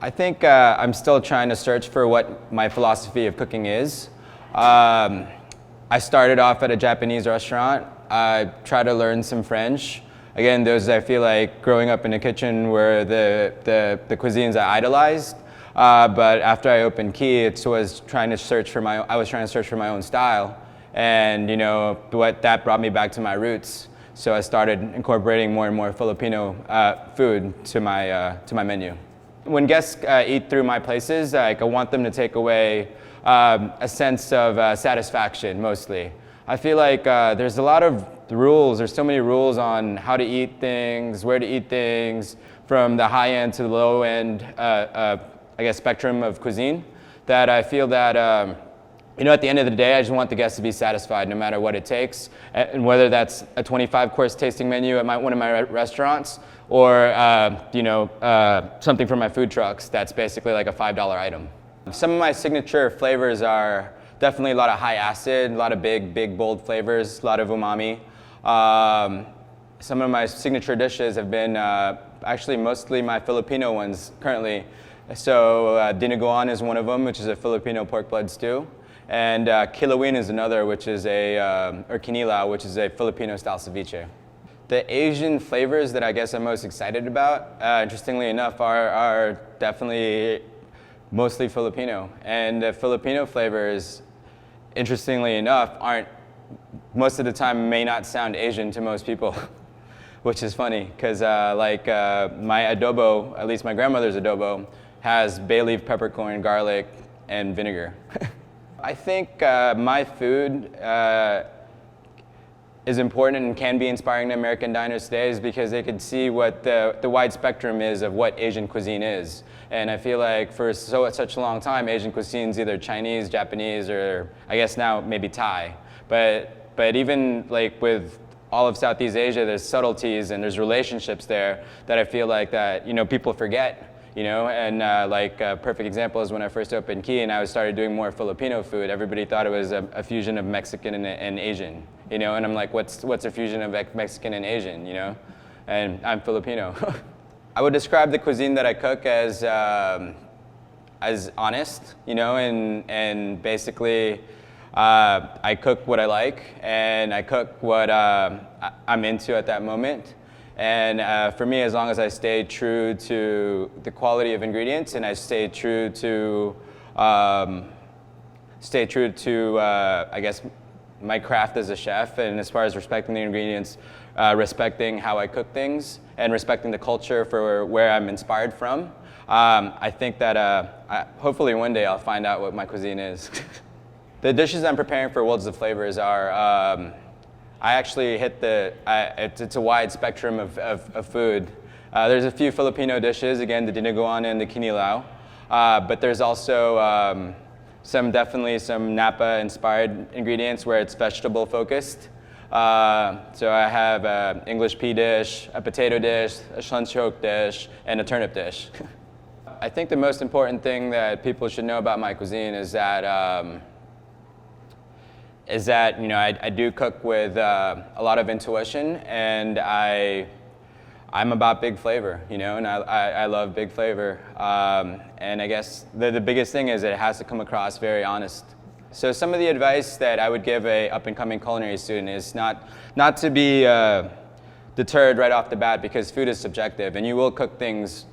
I think I'm still trying to search for what my philosophy of cooking is. I started off at a Japanese restaurant. I tried to learn some French. Again, those I feel like growing up in a kitchen were the cuisines I idolized. But after I opened Key, I was trying to search for my own style, and what that brought me back to my roots. So I started incorporating more and more Filipino food to my menu. When guests eat through my places, I want them to take away a sense of satisfaction, mostly. I feel like there's a lot of rules. There's so many rules on how to eat things, where to eat things, from the high end to the low end, spectrum of cuisine, that I feel that, at the end of the day, I just want the guests to be satisfied no matter what it takes. And whether that's a 25-course tasting menu at one of my restaurants, or something from my food trucks that's basically like a $5 item. Some of my signature flavors are definitely a lot of high acid, a lot of big, bold flavors, a lot of umami. Some of my signature dishes have been actually mostly my Filipino ones currently. So dinuguan is one of them, which is a Filipino pork blood stew. And kilawin is another, which is or kinilaw, which is a Filipino-style ceviche. The Asian flavors that I guess I'm most excited about, interestingly enough, are definitely mostly Filipino. And the Filipino flavors, interestingly enough, most of the time may not sound Asian to most people, which is funny, because my adobo, at least my grandmother's adobo, has bay leaf, peppercorn, garlic, and vinegar. I think my food is important and can be inspiring to American diners today is because they could see what the wide spectrum is of what Asian cuisine is. And I feel like for such a long time, Asian cuisine is either Chinese, Japanese, or I guess now maybe Thai. But even like with all of Southeast Asia, there's subtleties and there's relationships there that I feel like that people forget. And a perfect example is when I first opened Key and I started doing more Filipino food. Everybody thought it was a fusion of Mexican and Asian, and I'm like, what's a fusion of Mexican and Asian, And I'm Filipino. I would describe the cuisine that I cook as honest, and basically I cook what I like and I cook what I'm into at that moment. And for me, as long as I stay true to the quality of ingredients and I stay true to I guess my craft as a chef, and as far as respecting the ingredients, respecting how I cook things, and respecting the culture for where I'm inspired from, I think that hopefully one day I'll find out what my cuisine is. The dishes I'm preparing for Worlds of Flavors are I actually hit it's a wide spectrum of food. There's a few Filipino dishes, again, the dinuguan and the kinilaw, but there's also definitely some Napa-inspired ingredients where it's vegetable-focused. So I have an English pea dish, a potato dish, a shanchook dish, and a turnip dish. I think the most important thing that people should know about my cuisine is that I do cook with a lot of intuition, and I'm about big flavor, and I love big flavor. And I guess the biggest thing is it has to come across very honest. So some of the advice that I would give a up-and-coming culinary student is not to be deterred right off the bat, because food is subjective, and you will cook things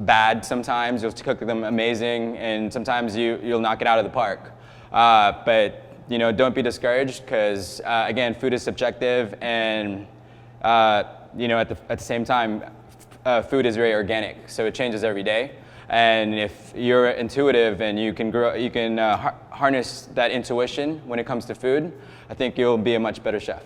bad sometimes, you'll cook them amazing, and sometimes you'll knock it out of the park. But don't be discouraged, because again, food is subjective, and at the same time, food is very organic, so it changes every day. And if you're intuitive and you can harness that intuition when it comes to food, I think you'll be a much better chef.